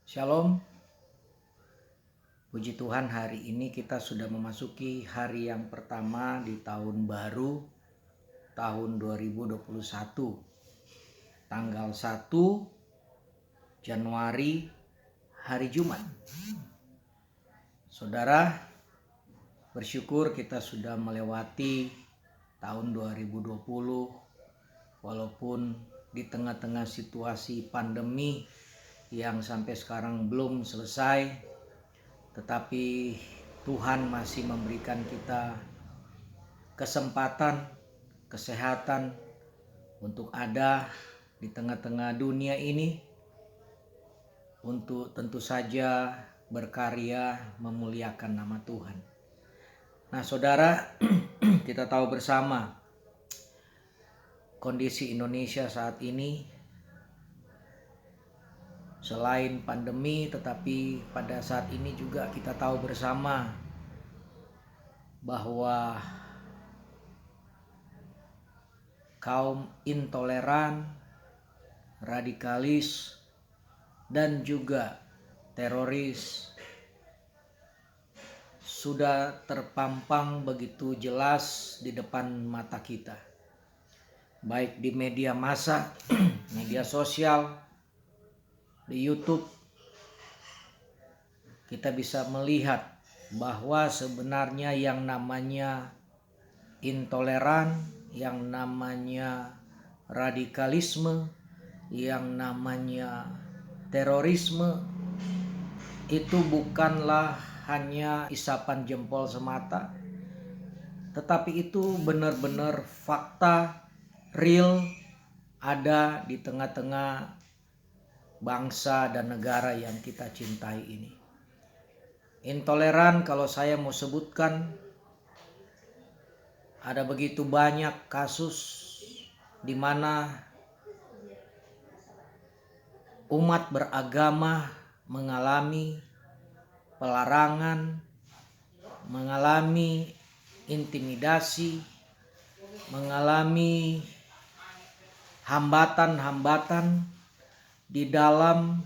Shalom, puji Tuhan hari ini kita sudah memasuki hari yang pertama di tahun baru tahun 2021 tanggal 1 Januari hari Jumat. Saudara, bersyukur kita sudah melewati tahun 2020 walaupun di tengah-tengah situasi pandemi yang sampai sekarang belum selesai, tetapi Tuhan masih memberikan kita kesempatan, kesehatan untuk ada di tengah-tengah dunia ini, untuk tentu saja berkarya memuliakan nama Tuhan. Nah saudara, kita tahu bersama kondisi Indonesia saat ini selain pandemi, tetapi pada saat ini juga kita tahu bersama bahwa kaum intoleran, radikalis, dan juga teroris sudah terpampang begitu jelas di depan mata kita, baik di media massa, media sosial, di YouTube. Kita bisa melihat bahwa sebenarnya yang namanya intoleran, yang namanya radikalisme, yang namanya terorisme itu bukanlah hanya isapan jempol semata, tetapi itu benar-benar fakta real ada di tengah-tengah bangsa dan negara yang kita cintai ini. Intoleran, kalau saya mau sebutkan, ada begitu banyak kasus di mana umat beragama mengalami pelarangan, mengalami intimidasi, mengalami hambatan-hambatan di dalam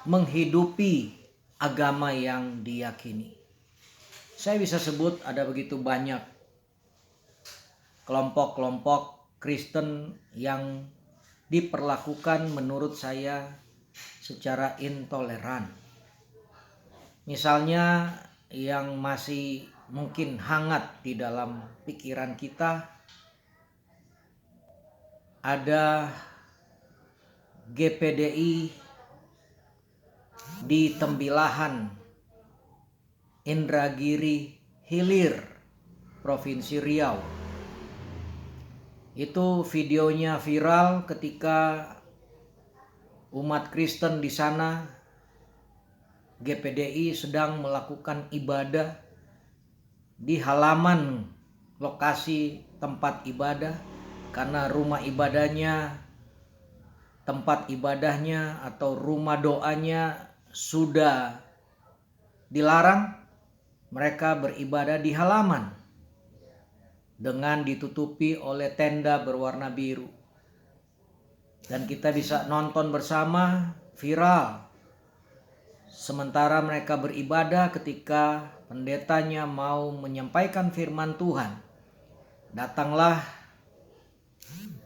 menghidupi agama yang diyakini. Saya bisa sebut ada begitu banyak kelompok-kelompok Kristen yang diperlakukan menurut saya secara intoleran. Misalnya yang masih mungkin hangat di dalam pikiran kita, ada GPDI di Tembilahan, Indragiri Hilir, Provinsi Riau. Itu videonya viral ketika umat Kristen di sana, GPDI sedang melakukan ibadah di halaman lokasi tempat ibadah, karena rumah ibadahnya, tempat ibadahnya atau rumah doanya sudah dilarang. Mereka beribadah di halaman dengan ditutupi oleh tenda berwarna biru. Dan kita bisa nonton bersama, viral. Sementara mereka beribadah, ketika pendetanya mau menyampaikan firman Tuhan, datanglah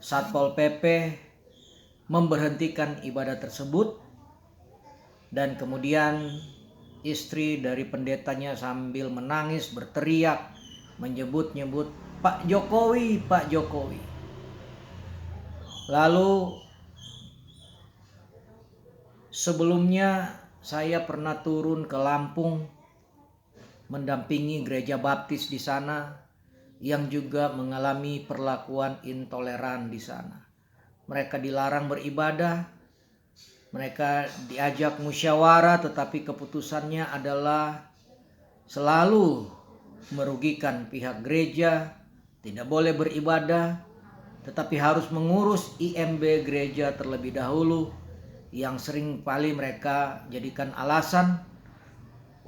Satpol PP memberhentikan ibadah tersebut, dan kemudian istri dari pendetanya sambil menangis berteriak menyebut-nyebut Pak Jokowi, Pak Jokowi. Lalu sebelumnya saya pernah turun ke Lampung mendampingi gereja baptis di sana yang juga mengalami perlakuan intoleran di sana. Mereka dilarang beribadah, mereka diajak musyawarah, tetapi keputusannya adalah selalu merugikan pihak gereja, tidak boleh beribadah, tetapi harus mengurus IMB gereja terlebih dahulu, yang sering kali mereka jadikan alasan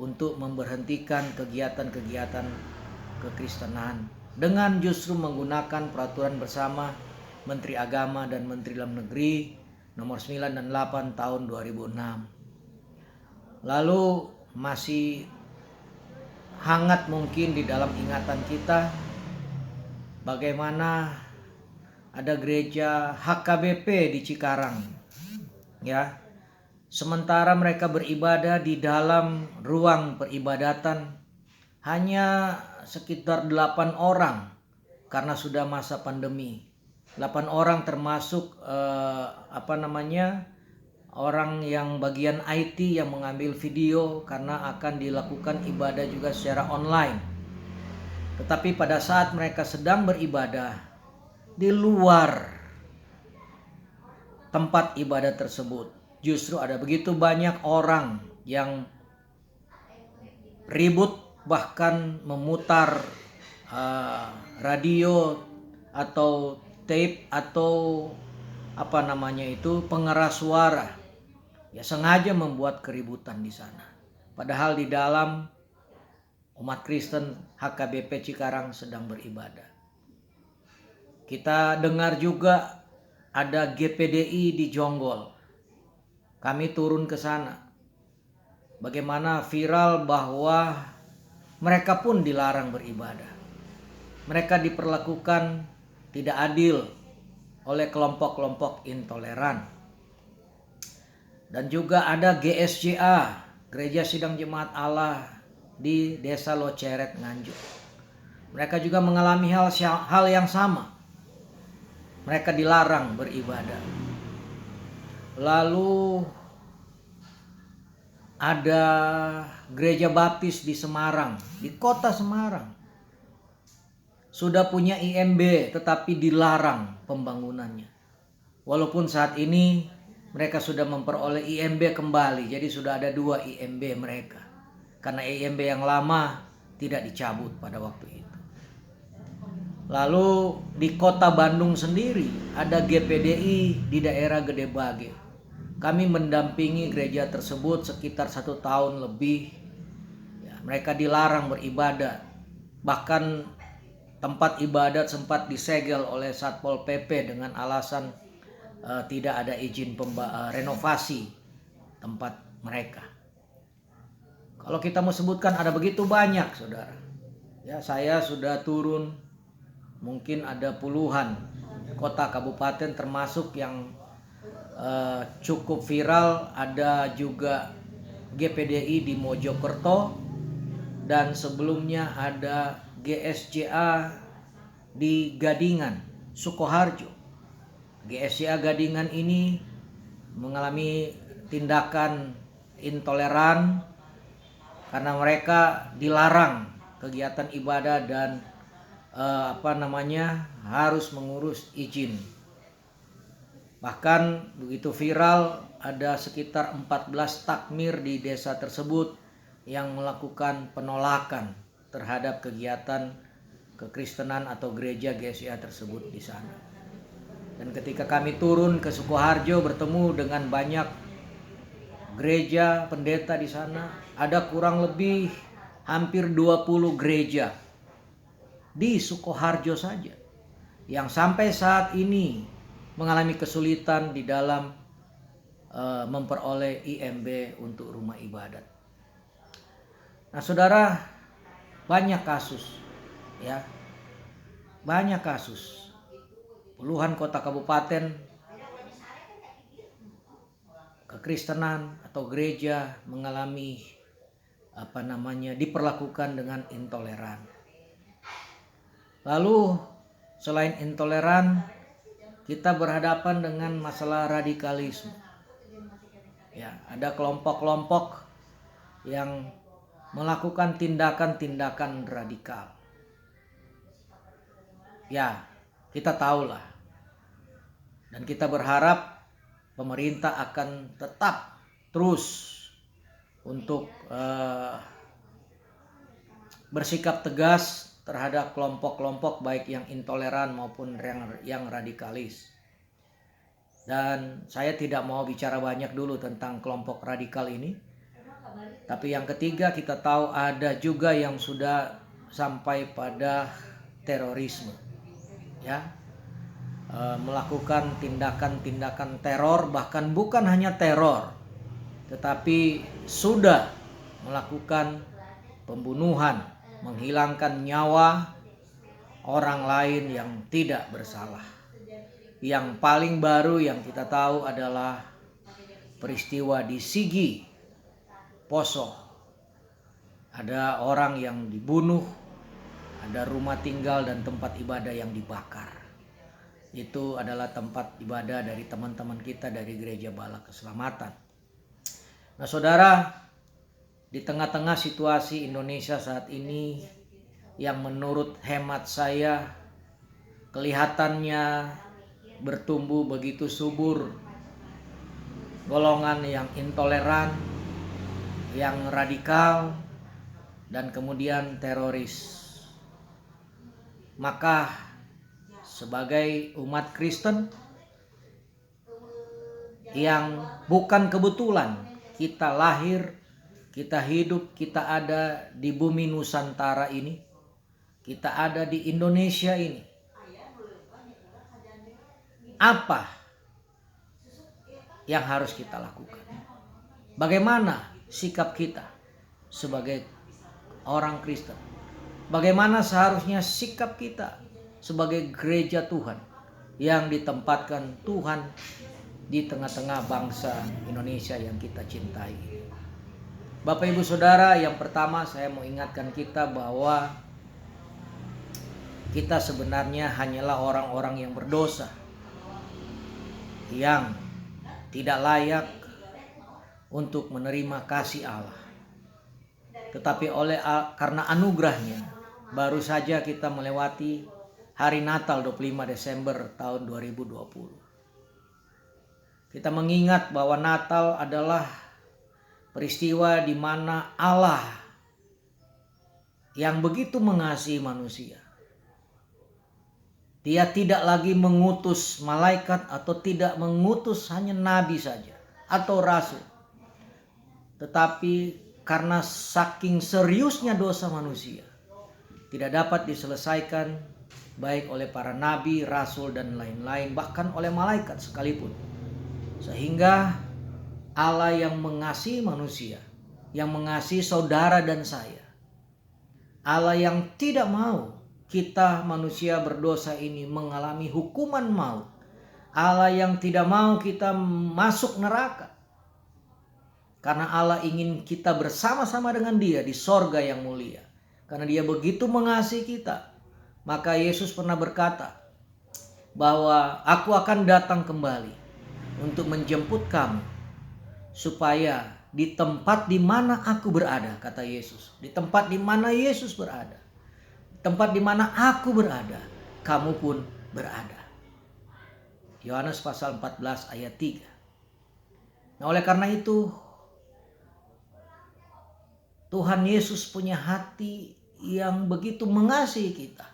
untuk memberhentikan kegiatan-kegiatan kekristenan dengan justru menggunakan peraturan bersama Menteri Agama dan Menteri Dalam Negeri nomor 9 dan 8 tahun 2006. Lalu masih hangat mungkin di dalam ingatan kita bagaimana ada gereja HKBP di Cikarang, ya. Sementara mereka beribadah di dalam ruang peribadatan hanya sekitar 8 orang karena sudah masa pandemi. 8 orang termasuk orang yang bagian IT yang mengambil video karena akan dilakukan ibadah juga secara online. Tetapi pada saat mereka sedang beribadah di luar tempat ibadah tersebut, justru ada begitu banyak orang yang ribut, bahkan memutar radio atau tape atau pengeras suara, ya sengaja membuat keributan di sana. Padahal di dalam umat Kristen HKBP Cikarang sedang beribadah. Kita dengar juga ada GPDI di Jonggol. Kami turun ke sana. Bagaimana viral bahwa mereka pun dilarang beribadah. Mereka diperlakukan tidak adil oleh kelompok-kelompok intoleran. Dan juga ada GSJA, Gereja Sidang Jemaat Allah di Desa Loceret, Nganjuk. Mereka juga mengalami hal yang sama. Mereka dilarang beribadah. Lalu ada gereja baptis di Semarang, di kota Semarang. Sudah punya IMB tetapi dilarang pembangunannya. Walaupun saat ini mereka sudah memperoleh IMB kembali, jadi sudah ada 2 IMB mereka. Karena IMB yang lama tidak dicabut pada waktu itu. Lalu di kota Bandung sendiri ada GPDI di daerah Gede Bage. Kami mendampingi gereja tersebut sekitar 1 tahun lebih. Ya, mereka dilarang beribadah. Bahkan tempat ibadat sempat disegel oleh Satpol PP dengan alasan tidak ada izin renovasi tempat mereka. Kalau kita mau sebutkan ada begitu banyak, saudara. Ya, saya sudah turun, mungkin ada puluhan kota kabupaten termasuk yang cukup viral. Ada juga GPDI di Mojokerto dan sebelumnya ada GSJA di Gadingan, Sukoharjo. GSJA Gadingan ini mengalami tindakan intoleran karena mereka dilarang kegiatan ibadah dan harus mengurus izin. Bahkan begitu viral, ada sekitar 14 takmir di desa tersebut yang melakukan penolakan terhadap kegiatan kekristenan atau gereja GSIA tersebut di sana. Dan ketika kami turun ke Sukoharjo bertemu dengan banyak gereja pendeta di sana, ada kurang lebih hampir 20 gereja di Sukoharjo saja yang sampai saat ini mengalami kesulitan di dalam memperoleh IMB untuk rumah ibadat. Nah, saudara, banyak kasus, ya, banyak kasus. Puluhan kota kabupaten kekristenan atau gereja mengalami diperlakukan dengan intoleran. Lalu selain intoleran, kita berhadapan dengan masalah radikalisme. Ya, ada kelompok-kelompok yang melakukan tindakan-tindakan radikal. Ya, kita tahulah. Dan kita berharap pemerintah akan tetap terus untuk bersikap tegas terhadap kelompok-kelompok baik yang intoleran maupun yang radikalis. Dan saya tidak mau bicara banyak dulu tentang kelompok radikal ini. Tapi yang ketiga, kita tahu ada juga yang sudah sampai pada terorisme. Ya, melakukan tindakan-tindakan teror, bahkan bukan hanya teror, tetapi sudah melakukan pembunuhan, menghilangkan nyawa orang lain yang tidak bersalah. Yang paling baru yang kita tahu adalah peristiwa di Sigi, Poso. Ada orang yang dibunuh, ada rumah tinggal dan tempat ibadah yang dibakar. Itu adalah tempat ibadah dari teman-teman kita dari Gereja Bala Keselamatan. Nah saudara, di tengah-tengah situasi Indonesia saat ini yang menurut hemat saya kelihatannya bertumbuh begitu subur, golongan yang intoleran, yang radikal, dan kemudian teroris. Maka sebagai umat Kristen yang bukan kebetulan kita lahir, kita hidup, kita ada di bumi Nusantara ini, kita ada di Indonesia ini, apa yang harus kita lakukan? Bagaimana sikap kita sebagai orang Kristen? Bagaimana seharusnya sikap kita sebagai gereja Tuhan yang ditempatkan Tuhan di tengah-tengah bangsa Indonesia yang kita cintai? Bapak Ibu Saudara, yang pertama saya mau ingatkan kita bahwa kita sebenarnya hanyalah orang-orang yang berdosa, yang tidak layak untuk menerima kasih Allah. Tetapi karena anugerahnya, baru saja kita melewati hari Natal 25 Desember tahun 2020. Kita mengingat bahwa Natal adalah peristiwa di mana Allah yang begitu mengasihi manusia, Dia tidak lagi mengutus malaikat atau tidak mengutus hanya nabi saja atau rasul. Tetapi karena saking seriusnya dosa manusia, tidak dapat diselesaikan baik oleh para nabi, rasul dan lain-lain, bahkan oleh malaikat sekalipun. Sehingga Allah yang mengasihi manusia, yang mengasihi saudara dan saya, Allah yang tidak mau kita manusia berdosa ini mengalami hukuman maut, Allah yang tidak mau kita masuk neraka, karena Allah ingin kita bersama-sama dengan Dia di sorga yang mulia. Karena Dia begitu mengasihi kita, maka Yesus pernah berkata bahwa aku akan datang kembali untuk menjemput kamu, supaya di tempat di mana aku berada, kata Yesus, di tempat di mana Yesus berada, tempat di mana aku berada, kamu pun berada. Yohanes pasal 14 ayat 3. Nah oleh karena itu, Tuhan Yesus punya hati yang begitu mengasihi kita.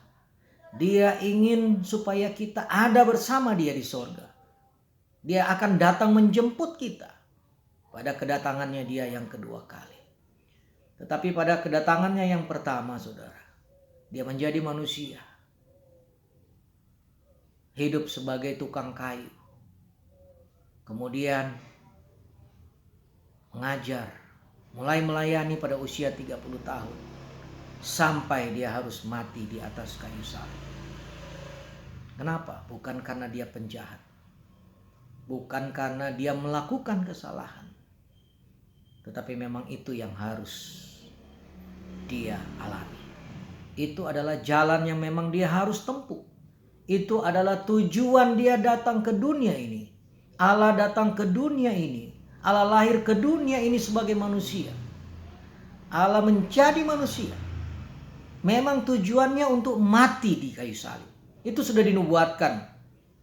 Dia ingin supaya kita ada bersama Dia di sorga. Dia akan datang menjemput kita pada kedatangannya Dia yang kedua kali. Tetapi pada kedatangannya yang pertama, saudara, Dia menjadi manusia, hidup sebagai tukang kayu, kemudian mengajar, mulai melayani pada usia 30 tahun, sampai Dia harus mati di atas kayu salib. Kenapa? Bukan karena Dia penjahat, bukan karena Dia melakukan kesalahan, tetapi memang itu yang harus Dia alami. Itu adalah jalan yang memang Dia harus tempuh. Itu adalah tujuan Dia datang ke dunia ini. Allah datang ke dunia ini, Allah lahir ke dunia ini sebagai manusia. Allah menjadi manusia, memang tujuannya untuk mati di kayu salib. Itu sudah dinubuatkan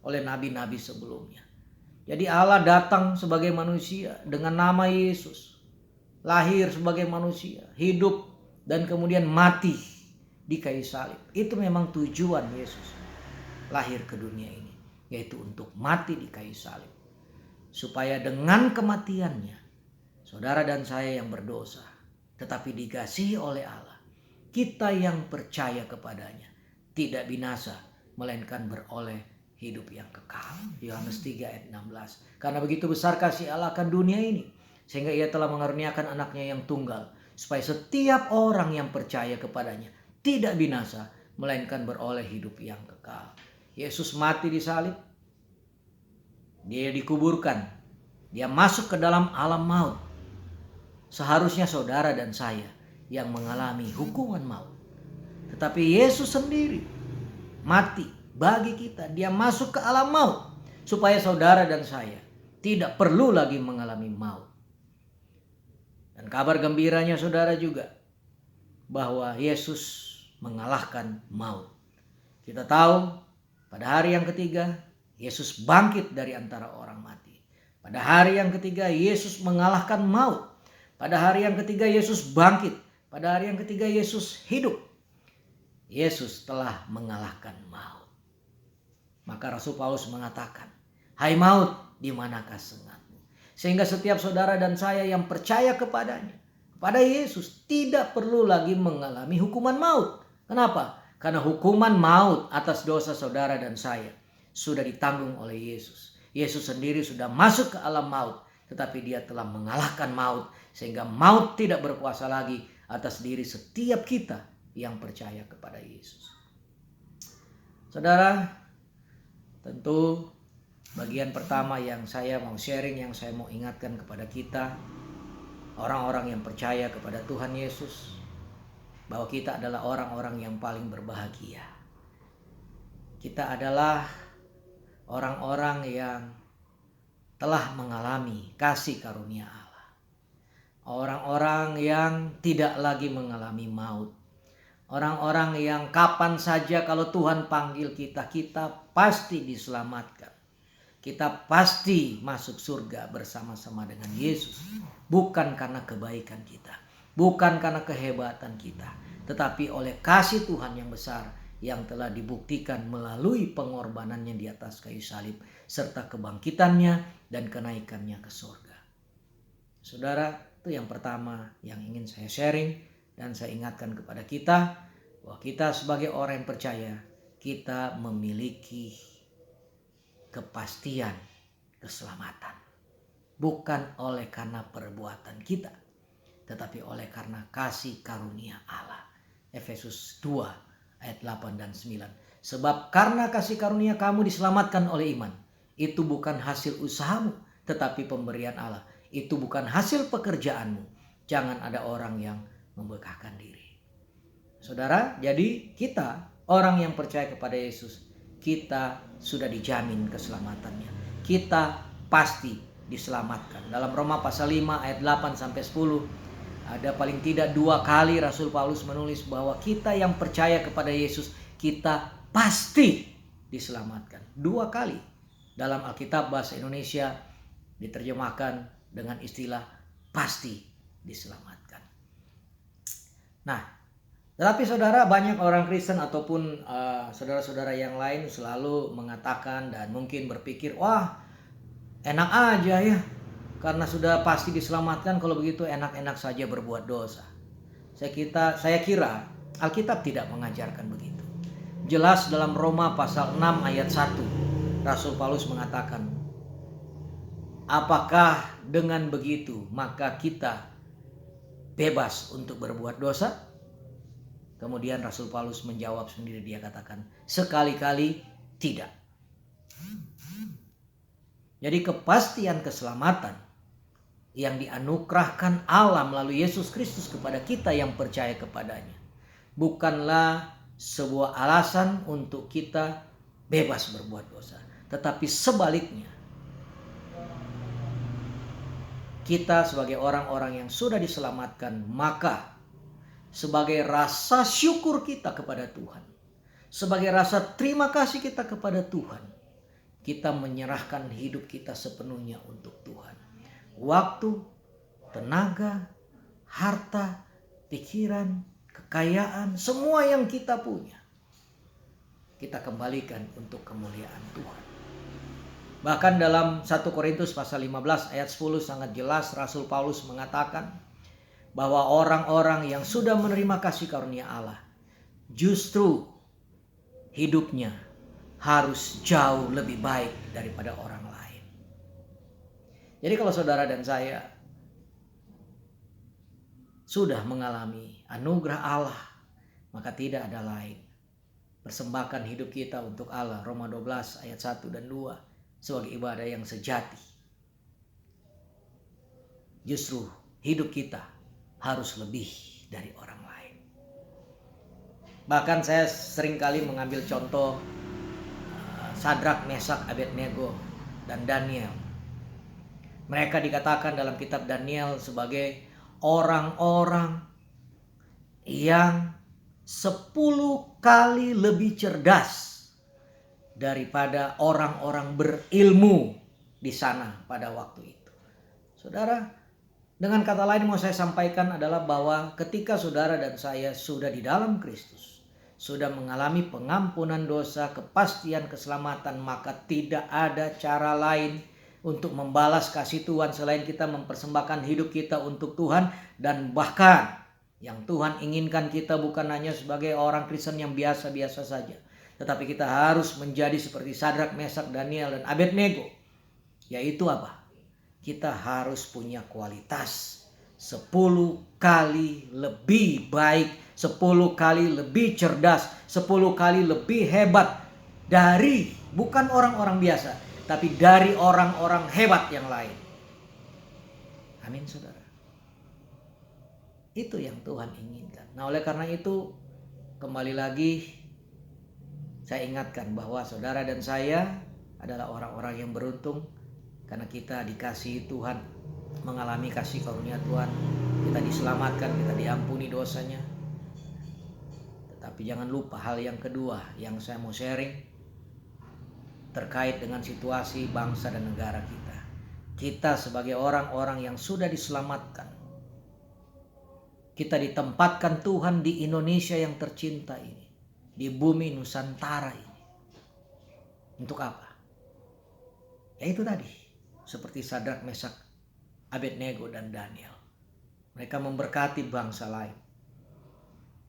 oleh nabi-nabi sebelumnya. Jadi Allah datang sebagai manusia dengan nama Yesus, lahir sebagai manusia, hidup dan kemudian mati di kayu salib. Itu memang tujuan Yesus lahir ke dunia ini, yaitu untuk mati di kayu salib, supaya dengan kematiannya saudara dan saya yang berdosa tetapi dikasihi oleh Allah, kita yang percaya kepadanya tidak binasa melainkan beroleh hidup yang kekal. Yohanes 3 ayat 16. Karena begitu besar kasih Allah akan dunia ini, sehingga ia telah mengaruniakan anaknya yang tunggal, supaya setiap orang yang percaya kepadanya tidak binasa, melainkan beroleh hidup yang kekal. Yesus mati di salib, dia dikuburkan, dia masuk ke dalam alam maut. Seharusnya saudara dan saya yang mengalami hukuman maut, tetapi Yesus sendiri mati bagi kita. Dia masuk ke alam maut supaya saudara dan saya tidak perlu lagi mengalami maut. Dan kabar gembiranya saudara juga bahwa Yesus mengalahkan maut. Kita tahu pada hari yang ketiga Yesus bangkit dari antara orang mati. Pada hari yang ketiga Yesus mengalahkan maut. Pada hari yang ketiga Yesus bangkit. Pada hari yang ketiga Yesus hidup. Yesus telah mengalahkan maut. Maka Rasul Paulus mengatakan, "Hai maut, di manakah sengatmu?" Sehingga setiap saudara dan saya yang percaya kepadanya, kepada Yesus, tidak perlu lagi mengalami hukuman maut. Kenapa? Karena hukuman maut atas dosa saudara dan saya sudah ditanggung oleh Yesus. Yesus sendiri sudah masuk ke alam maut, tetapi dia telah mengalahkan maut, sehingga maut tidak berkuasa lagi atas diri setiap kita yang percaya kepada Yesus. Saudara, tentu bagian pertama yang saya mau sharing, yang saya mau ingatkan kepada kita, orang-orang yang percaya kepada Tuhan Yesus, bahwa kita adalah orang-orang yang paling berbahagia. Kita adalah orang-orang yang telah mengalami kasih karunia Allah. Orang-orang yang tidak lagi mengalami maut. Orang-orang yang kapan saja kalau Tuhan panggil kita, kita pasti diselamatkan. Kita pasti masuk surga bersama-sama dengan Yesus. Bukan karena kebaikan kita, bukan karena kehebatan kita, tetapi oleh kasih Tuhan yang besar yang telah dibuktikan melalui pengorbanannya di atas kayu salib, serta kebangkitannya dan kenaikannya ke surga. Saudara, itu yang pertama yang ingin saya sharing, dan saya ingatkan kepada kita bahwa kita sebagai orang yang percaya, kita memiliki kepastian keselamatan. Bukan oleh karena perbuatan kita, tetapi oleh karena kasih karunia Allah. Efesus 2 ayat 8 dan 9. Sebab karena kasih karunia kamu diselamatkan oleh iman. Itu bukan hasil usahamu, tetapi pemberian Allah. Itu bukan hasil pekerjaanmu. Jangan ada orang yang membanggakan diri. Saudara, jadi kita orang yang percaya kepada Yesus, kita sudah dijamin keselamatannya. Kita pasti diselamatkan. Dalam Roma pasal 5 ayat 8 sampai 10, ada paling tidak 2 kali Rasul Paulus menulis bahwa kita yang percaya kepada Yesus, kita pasti diselamatkan. 2 kali. Dalam Alkitab bahasa Indonesia diterjemahkan dengan istilah pasti diselamatkan. Nah, tetapi saudara, banyak orang Kristen ataupun saudara-saudara yang lain selalu mengatakan dan mungkin berpikir, wah enak aja ya, karena sudah pasti diselamatkan, kalau begitu enak-enak saja berbuat dosa. Saya kira Alkitab tidak mengajarkan begitu. Jelas dalam Roma pasal 6 ayat 1, Rasul Paulus mengatakan, apakah dengan begitu maka kita bebas untuk berbuat dosa? Kemudian Rasul Paulus menjawab sendiri, dia katakan, sekali-kali tidak. Jadi kepastian keselamatan yang dianugerahkan Allah melalui Yesus Kristus kepada kita yang percaya kepadanya bukanlah sebuah alasan untuk kita bebas berbuat dosa, tetapi sebaliknya, kita sebagai orang-orang yang sudah diselamatkan, maka sebagai rasa syukur kita kepada Tuhan, sebagai rasa terima kasih kita kepada Tuhan, kita menyerahkan hidup kita sepenuhnya untuk Tuhan. Waktu, tenaga, harta, pikiran, kekayaan, semua yang kita punya, kita kembalikan untuk kemuliaan Tuhan. Bahkan dalam 1 Korintus pasal 15 ayat 10 sangat jelas Rasul Paulus mengatakan bahwa orang-orang yang sudah menerima kasih karunia Allah justru hidupnya harus jauh lebih baik daripada orang lain. Jadi kalau saudara dan saya sudah mengalami anugerah Allah, maka tidak ada lain. Persembahkan hidup kita untuk Allah, Roma 12 ayat 1 dan 2, sebagai ibadah yang sejati. Justru hidup kita harus lebih dari orang lain. Bahkan saya seringkali mengambil contoh Sadrak, Mesak, Abednego, dan Daniel. Mereka dikatakan dalam kitab Daniel sebagai orang-orang yang 10 kali lebih cerdas daripada orang-orang berilmu di sana pada waktu itu. Saudara, dengan kata lain mau saya sampaikan adalah bahwa ketika saudara dan saya sudah di dalam Kristus, sudah mengalami pengampunan dosa, kepastian keselamatan, maka tidak ada cara lain untuk membalas kasih Tuhan selain kita mempersembahkan hidup kita untuk Tuhan. Dan bahkan yang Tuhan inginkan kita bukan hanya sebagai orang Kristen yang biasa-biasa saja, tetapi kita harus menjadi seperti Sadrak, Mesak, Daniel, dan Abednego. Yaitu apa? Kita harus punya kualitas 10 kali lebih baik, 10 kali lebih cerdas, 10 kali lebih hebat dari bukan orang-orang biasa, tapi dari orang-orang hebat yang lain. Amin, saudara. Itu yang Tuhan inginkan. Nah, oleh karena itu kembali lagi saya ingatkan bahwa saudara dan saya adalah orang-orang yang beruntung karena kita dikasihi Tuhan, mengalami kasih karunia Tuhan, kita diselamatkan, kita diampuni dosanya. Tetapi jangan lupa hal yang kedua yang saya mau sharing terkait dengan situasi bangsa dan negara kita. Kita sebagai orang-orang yang sudah diselamatkan, kita ditempatkan Tuhan di Indonesia yang tercinta ini, di bumi Nusantara ini. Untuk apa? Ya itu tadi, seperti Sadrak, Mesak, Abednego, dan Daniel. Mereka memberkati bangsa lain.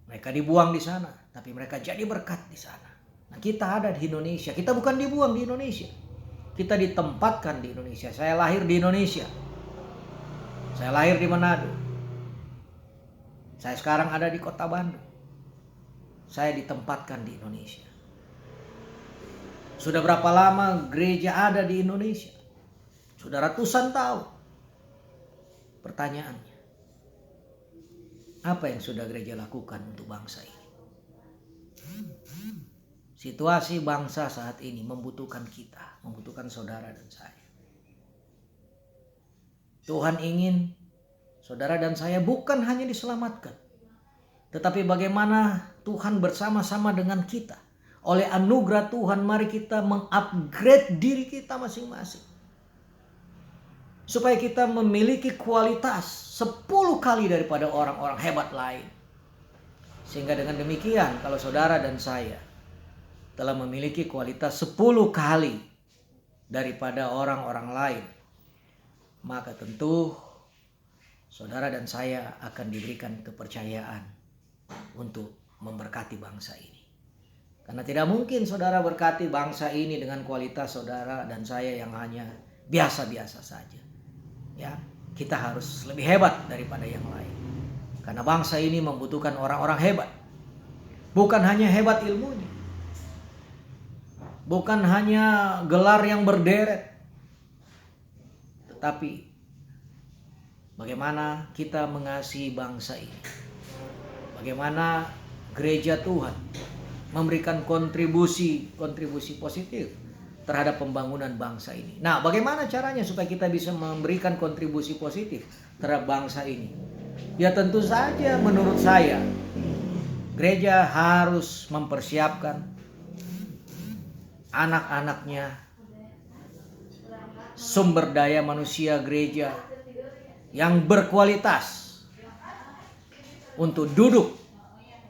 Mereka dibuang di sana, tapi mereka jadi berkat di sana. Nah, kita ada di Indonesia, kita bukan dibuang di Indonesia. Kita ditempatkan di Indonesia. Saya lahir di Indonesia. Saya lahir di Manado. Saya sekarang ada di kota Bandung. Saya ditempatkan di Indonesia. Sudah berapa lama gereja ada di Indonesia? Sudah ratusan tahun. Pertanyaannya, apa yang sudah gereja lakukan untuk bangsa ini? Situasi bangsa saat ini membutuhkan kita, membutuhkan saudara dan saya. Tuhan ingin saudara dan saya bukan hanya diselamatkan, tetapi bagaimana Tuhan bersama-sama dengan kita. Oleh anugerah Tuhan, mari kita mengupgrade diri kita masing-masing. Supaya kita memiliki kualitas 10 kali daripada orang-orang hebat lain. Sehingga dengan demikian, kalau saudara dan saya telah memiliki kualitas 10 kali daripada orang-orang lain, maka tentu saudara dan saya akan diberikan kepercayaan untuk memberkati bangsa ini. Karena tidak mungkin saudara berkati bangsa ini dengan kualitas saudara dan saya yang hanya biasa-biasa saja. Ya, kita harus lebih hebat daripada yang lain. Karena bangsa ini membutuhkan orang-orang hebat. Bukan hanya hebat ilmunya. Bukan hanya gelar yang berderet. Tetapi bagaimana kita mengasihi bangsa ini. Bagaimana gereja Tuhan memberikan kontribusi positif terhadap pembangunan bangsa ini. Nah, bagaimana caranya supaya kita bisa memberikan kontribusi positif terhadap bangsa ini? Ya tentu saja menurut saya, gereja harus mempersiapkan anak-anaknya, sumber daya manusia gereja yang berkualitas untuk duduk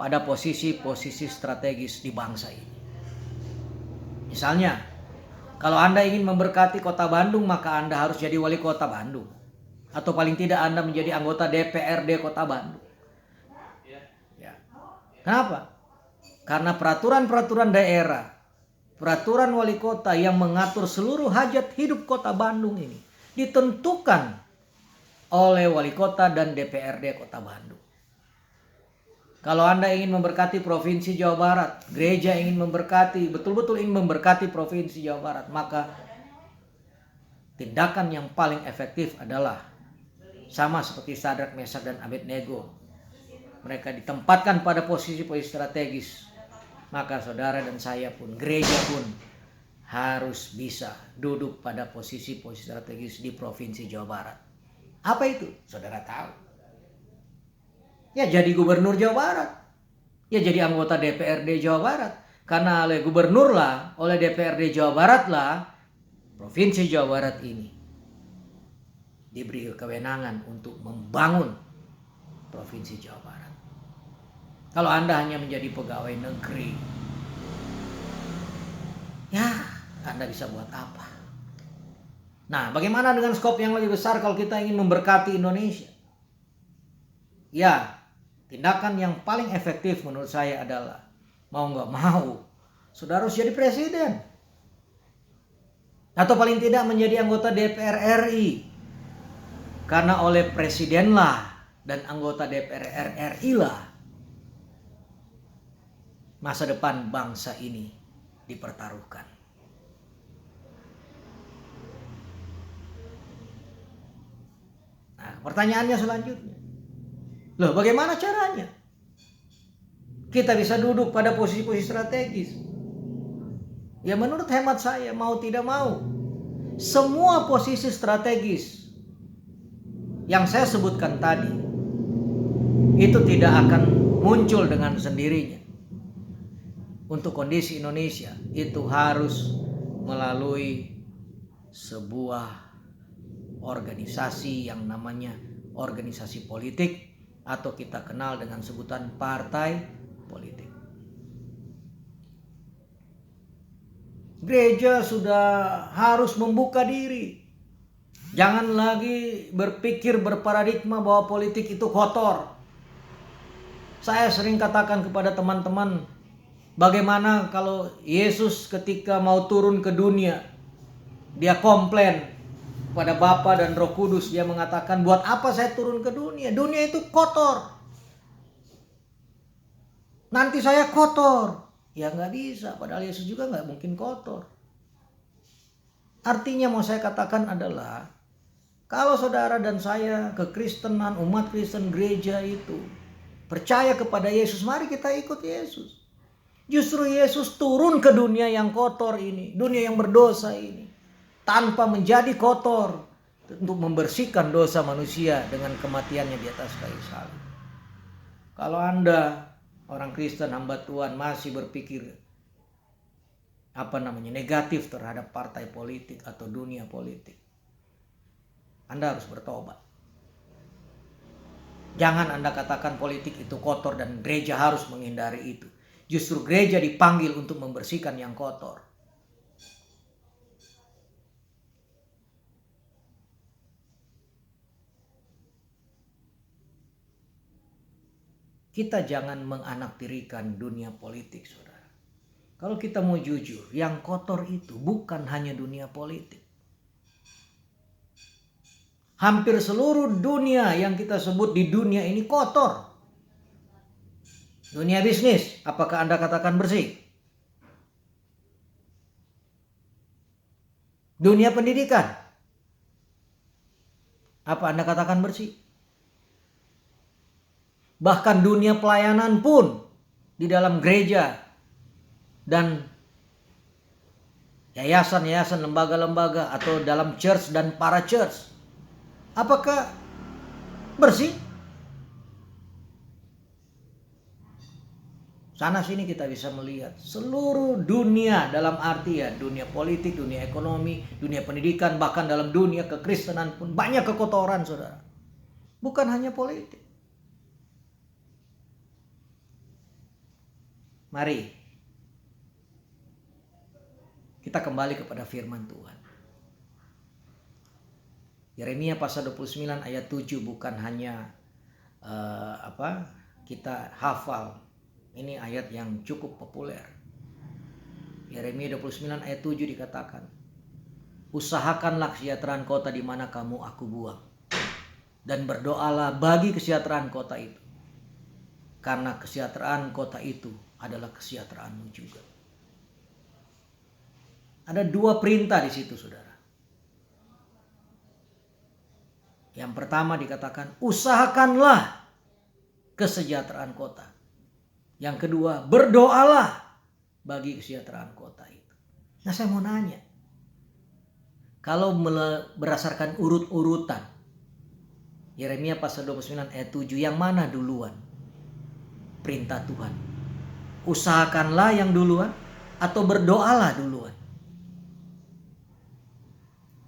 pada posisi-posisi strategis di bangsa ini. Misalnya, kalau Anda ingin memberkati kota Bandung, maka Anda harus jadi wali kota Bandung. Atau paling tidak Anda menjadi anggota DPRD kota Bandung. Ya. Kenapa? Karena peraturan-peraturan daerah peraturan wali kota yang mengatur seluruh hajat hidup kota Bandung ini ditentukan oleh wali kota dan DPRD kota Bandung. Kalau Anda ingin memberkati Provinsi Jawa Barat, gereja ingin memberkati, betul-betul ingin memberkati Provinsi Jawa Barat, maka tindakan yang paling efektif adalah sama seperti Sadrak, Mesak, dan Abednego. Mereka ditempatkan pada posisi-posisi strategis. Maka saudara dan saya pun, gereja pun harus bisa duduk pada posisi-posisi strategis di Provinsi Jawa Barat. Apa itu? Saudara tahu. Ya jadi gubernur Jawa Barat. Ya jadi anggota DPRD Jawa Barat. Karena oleh gubernur lah, oleh DPRD Jawa Barat lah, Provinsi Jawa Barat ini diberi kewenangan untuk membangun Provinsi Jawa Barat. Kalau Anda hanya menjadi pegawai negeri, ya Anda bisa buat apa? Nah, bagaimana dengan skop yang lebih besar kalau kita ingin memberkati Indonesia? Ya, tindakan yang paling efektif menurut saya adalah mau nggak mau, saudara harus jadi presiden. Atau paling tidak menjadi anggota DPR RI. Karena oleh presidenlah dan anggota DPR RI lah masa depan bangsa ini dipertaruhkan. Nah, pertanyaannya selanjutnya. Loh, bagaimana caranya kita bisa duduk pada posisi-posisi strategis? Ya menurut hemat saya, mau tidak mau, semua posisi strategis yang saya sebutkan tadi itu tidak akan muncul dengan sendirinya. Untuk kondisi Indonesia itu harus melalui sebuah organisasi yang namanya organisasi politik atau kita kenal dengan sebutan partai politik. Gereja sudah harus membuka diri. Jangan lagi berpikir berparadigma bahwa politik itu kotor. Saya sering katakan kepada teman-teman, bagaimana kalau Yesus ketika mau turun ke dunia, dia komplain pada Bapa dan Roh Kudus. Dia mengatakan, buat apa saya turun ke dunia? Dunia itu kotor. Nanti saya kotor. Ya nggak bisa, padahal Yesus juga nggak mungkin kotor. Artinya mau saya katakan adalah, kalau saudara dan saya kekristenan, umat Kristen, gereja itu percaya kepada Yesus, mari kita ikut Yesus. Justru Yesus turun ke dunia yang kotor ini, dunia yang berdosa ini, tanpa menjadi kotor, untuk membersihkan dosa manusia dengan kematiannya di atas kayu salib. Kalau Anda orang Kristen, hamba Tuhan, masih berpikir negatif terhadap partai politik atau dunia politik, Anda harus bertobat. Jangan Anda katakan politik itu kotor dan gereja harus menghindari itu. Justru gereja dipanggil untuk membersihkan yang kotor. Kita jangan menganaktirikan dunia politik, saudara. Kalau kita mau jujur, yang kotor itu bukan hanya dunia politik. Hampir seluruh dunia yang kita sebut di dunia ini kotor. Dunia bisnis, apakah Anda katakan bersih? Dunia pendidikan, apa Anda katakan bersih? Bahkan dunia pelayanan pun di dalam gereja dan yayasan-yayasan, lembaga-lembaga atau dalam church dan para church, apakah bersih? Sana sini kita bisa melihat seluruh dunia, dalam arti ya dunia politik, dunia ekonomi, dunia pendidikan, bahkan dalam dunia kekristenan pun banyak kekotoran, saudara. Bukan hanya politik. Mari kita kembali kepada firman Tuhan. Yeremia pasal 29 ayat 7 bukan hanya kita hafal. Ini ayat yang cukup populer. Yeremia 29 ayat 7 dikatakan, usahakanlah kesejahteraan kota di mana kamu aku buang, dan berdoalah bagi kesejahteraan kota itu, karena kesejahteraan kota itu adalah kesejahteraanmu juga. Ada dua perintah di situ, saudara. Yang pertama dikatakan, usahakanlah kesejahteraan kota. Yang kedua, berdoalah bagi kesejahteraan kota itu. Nah, saya mau nanya, kalau berdasarkan urut-urutan, Yeremia pasal 29 ayat 7, yang mana duluan perintah Tuhan? Usahakanlah yang duluan atau berdoalah duluan?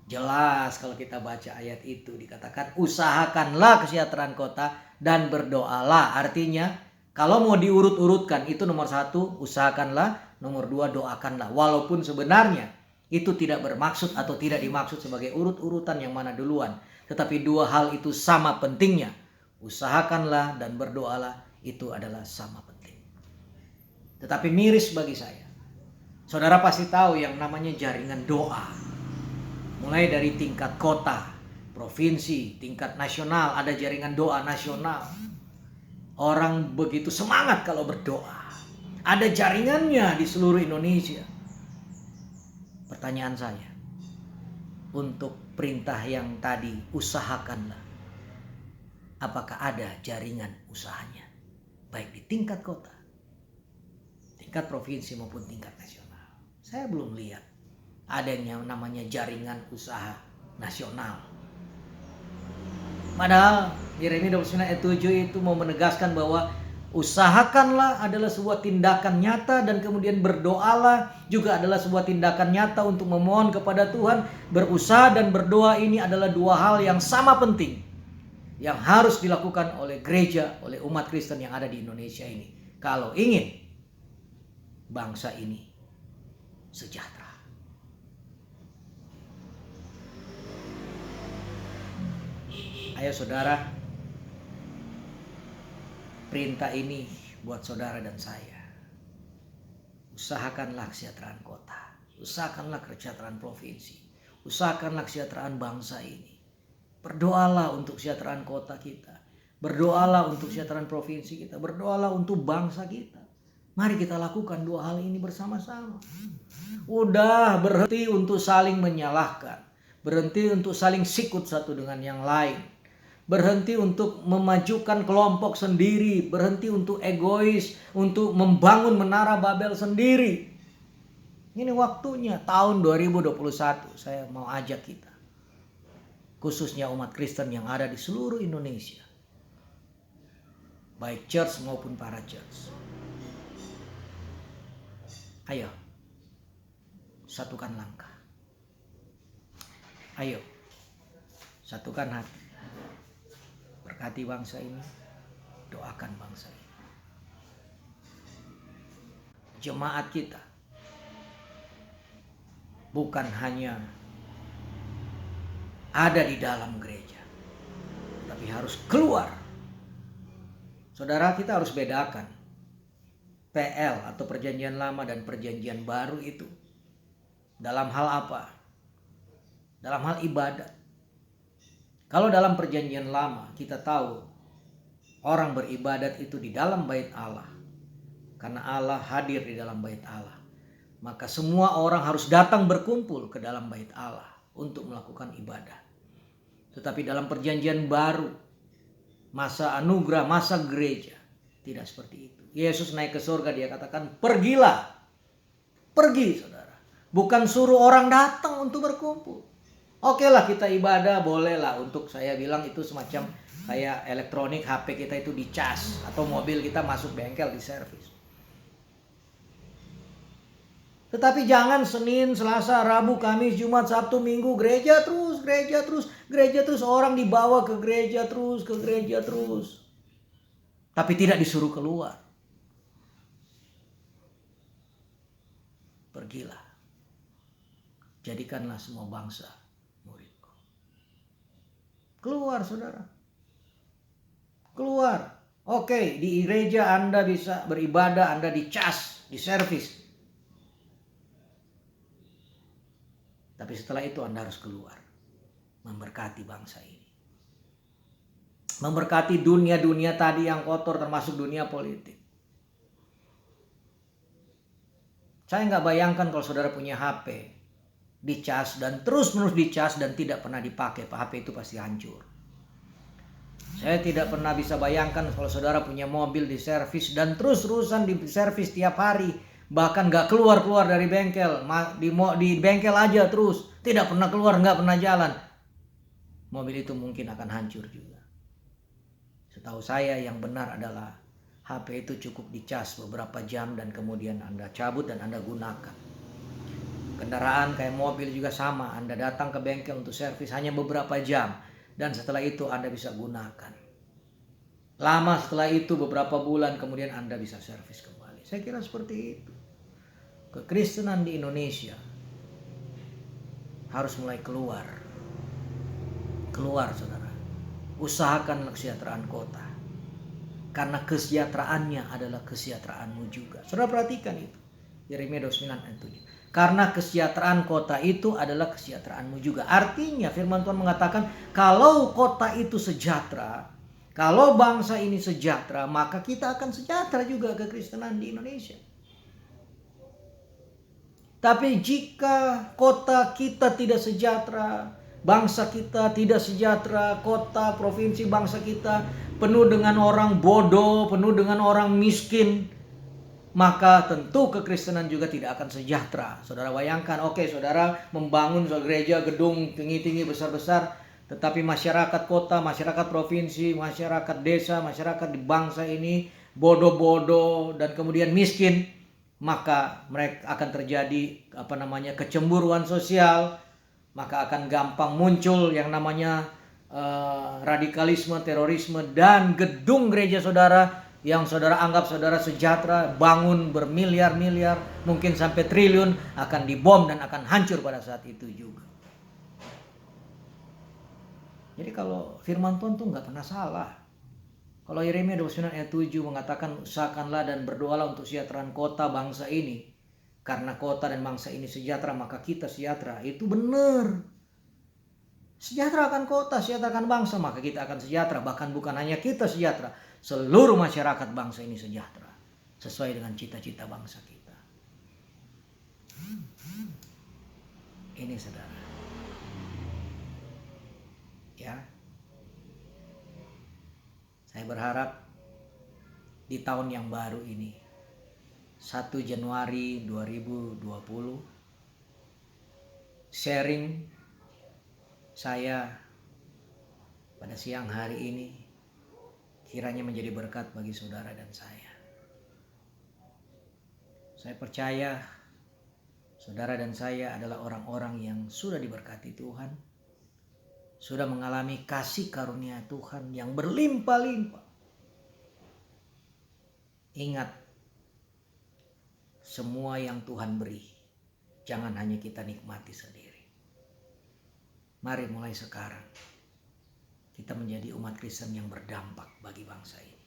Jelas kalau kita baca ayat itu dikatakan usahakanlah kesejahteraan kota dan berdoalah. Artinya kalau mau diurut-urutkan itu nomor 1 usahakanlah, nomor 2 doakanlah. Walaupun sebenarnya itu tidak bermaksud atau tidak dimaksud sebagai urut-urutan yang mana duluan. Tetapi dua hal itu sama pentingnya. Usahakanlah dan berdoalah itu adalah sama penting. Tetapi miris bagi saya. Saudara pasti tahu yang namanya jaringan doa. Mulai dari tingkat kota, provinsi, tingkat nasional, ada jaringan doa nasional. Orang begitu semangat kalau berdoa. Ada jaringannya di seluruh Indonesia. Pertanyaan saya, untuk perintah yang tadi, usahakanlah. Apakah ada jaringan usahanya? Baik di tingkat kota, tingkat provinsi maupun tingkat nasional. Saya belum lihat ada yang namanya jaringan usaha nasional. Padahal Yeremia 29 ayat 7 itu mau menegaskan bahwa usahakanlah adalah sebuah tindakan nyata, dan kemudian berdoalah juga adalah sebuah tindakan nyata untuk memohon kepada Tuhan. Berusaha dan berdoa ini adalah dua hal yang sama penting yang harus dilakukan oleh gereja, oleh umat Kristen yang ada di Indonesia ini, kalau ingin bangsa ini sejahtera. Ayo saudara, perintah ini buat saudara dan saya. Usahakanlah kesejahteraan kota, usahakanlah kesejahteraan provinsi, usahakanlah kesejahteraan bangsa ini. Berdoalah untuk kesejahteraan kota kita, berdoalah untuk kesejahteraan provinsi kita, berdoalah untuk bangsa kita. Mari kita lakukan dua hal ini bersama-sama. Udah berhenti untuk saling menyalahkan, berhenti untuk saling sikut satu dengan yang lain, berhenti untuk memajukan kelompok sendiri, berhenti untuk egois, untuk membangun menara Babel sendiri. Ini waktunya, tahun 2021 saya mau ajak kita, khususnya umat Kristen yang ada di seluruh Indonesia, baik church maupun para church. Ayo, satukan langkah. Ayo, satukan hati. Berkati bangsa ini, doakan bangsa ini. Jemaat kita bukan hanya ada di dalam gereja, tapi harus keluar. Saudara, kita harus bedakan PL atau perjanjian lama dan perjanjian baru itu dalam hal apa? Dalam hal ibadat. Kalau dalam perjanjian lama kita tahu orang beribadat itu di dalam bait Allah, karena Allah hadir di dalam bait Allah. Maka semua orang harus datang berkumpul ke dalam bait Allah untuk melakukan ibadah. Tetapi dalam perjanjian baru, masa anugerah, masa gereja, tidak seperti itu. Yesus naik ke surga, dia katakan pergilah. Pergi saudara. Bukan suruh orang datang untuk berkumpul. Oke lah kita ibadah, boleh lah, untuk saya bilang itu semacam kayak elektronik, HP kita itu dicas, atau mobil kita masuk bengkel di servis. Tetapi jangan Senin, Selasa, Rabu, Kamis, Jumat, Sabtu, Minggu gereja terus, gereja terus, orang dibawa ke gereja terus. Tapi tidak disuruh keluar. Pergilah. Jadikanlah semua bangsa muridku. Keluar saudara. Keluar. Oke, di gereja Anda bisa beribadah, Anda dicas, di servis. Tapi setelah itu Anda harus keluar, memberkati bangsa ini. Memberkati dunia-dunia tadi yang kotor, termasuk dunia politik. Saya nggak bayangkan kalau saudara punya HP, dicas dan terus-menerus dicas dan tidak pernah dipakai, HP itu pasti hancur. Saya tidak pernah bisa bayangkan kalau saudara punya mobil diservis dan terus-terusan diservis tiap hari, bahkan nggak keluar-keluar dari bengkel, di bengkel aja terus, tidak pernah keluar, nggak pernah jalan. Mobil itu mungkin akan hancur juga. Setahu saya yang benar adalah HP itu cukup dicas beberapa jam dan kemudian Anda cabut dan Anda gunakan. Kendaraan kayak mobil juga sama, Anda datang ke bengkel untuk servis hanya beberapa jam dan setelah itu Anda bisa gunakan. Lama setelah itu beberapa bulan kemudian Anda bisa servis kembali. Saya kira seperti itu. Kekristenan di Indonesia harus mulai keluar. Keluar saudara. Usahakan kesejahteraan kota. Karena kesejahteraannya adalah kesejahteraanmu juga. Saudara perhatikan itu. Yeremia 29 ayat 7. Karena kesejahteraan kota itu adalah kesejahteraanmu juga. Artinya firman Tuhan mengatakan kalau kota itu sejahtera, kalau bangsa ini sejahtera, maka kita akan sejahtera juga kekristenan di Indonesia. Tapi jika kota kita tidak sejahtera, bangsa kita tidak sejahtera, kota, provinsi, bangsa kita penuh dengan orang bodoh, penuh dengan orang miskin, maka tentu kekristenan juga tidak akan sejahtera. Saudara bayangkan, oke, saudara membangun gereja, gedung tinggi-tinggi, besar-besar, tetapi masyarakat kota, masyarakat provinsi, masyarakat desa, masyarakat di bangsa ini bodoh-bodoh dan kemudian miskin, maka mereka akan terjadi kecemburuan sosial. Maka akan gampang muncul yang namanya radikalisme, terorisme, dan gedung gereja saudara yang saudara anggap saudara sejahtera, bangun bermiliar-miliar, mungkin sampai triliun, akan dibom dan akan hancur pada saat itu juga. Jadi kalau firman Tuhan tuh nggak pernah salah. Kalau Yeremia 29 ayat 7 mengatakan usahakanlah dan berdoalah untuk kesejahteraan kota bangsa ini. Karena kota dan bangsa ini sejahtera, maka kita sejahtera. Itu benar. Sejahterakan kota, sejahterakan bangsa, maka kita akan sejahtera. Bahkan bukan hanya kita sejahtera, seluruh masyarakat bangsa ini sejahtera. Sesuai dengan cita-cita bangsa kita. Ini saudara. Ya. Saya berharap di tahun yang baru ini, 1 Januari 2020, sharing saya pada siang hari ini kiranya menjadi berkat bagi saudara dan saya. Saya percaya saudara dan saya adalah orang-orang yang sudah diberkati Tuhan, sudah mengalami kasih karunia Tuhan yang berlimpah-limpah. Ingat, semua yang Tuhan beri, jangan hanya kita nikmati sendiri. Mari mulai sekarang kita menjadi umat Kristen yang berdampak bagi bangsa ini.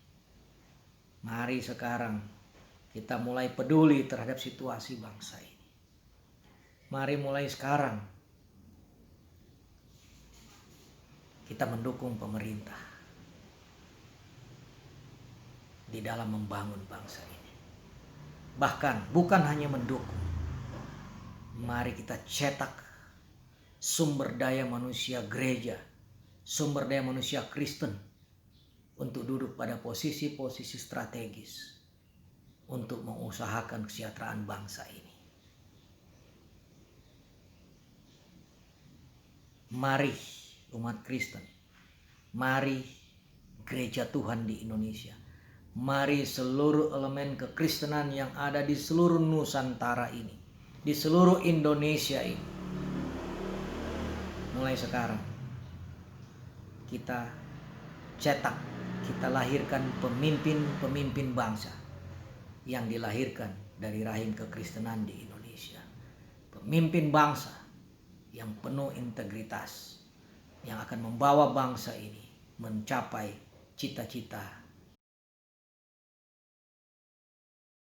Mari sekarang kita mulai peduli terhadap situasi bangsa ini. Mari mulai sekarang kita mendukung pemerintah di dalam membangun bangsa ini. Bahkan bukan hanya mendukung, mari kita cetak sumber daya manusia gereja, sumber daya manusia Kristen untuk duduk pada posisi-posisi strategis untuk mengusahakan kesejahteraan bangsa ini. Mari umat Kristen, mari gereja Tuhan di Indonesia, mari seluruh elemen kekristenan yang ada di seluruh Nusantara ini, di seluruh Indonesia ini, mulai sekarang kita cetak, kita lahirkan pemimpin-pemimpin bangsa yang dilahirkan dari rahim kekristenan di Indonesia. Pemimpin bangsa yang penuh integritas, yang akan membawa bangsa ini mencapai cita-cita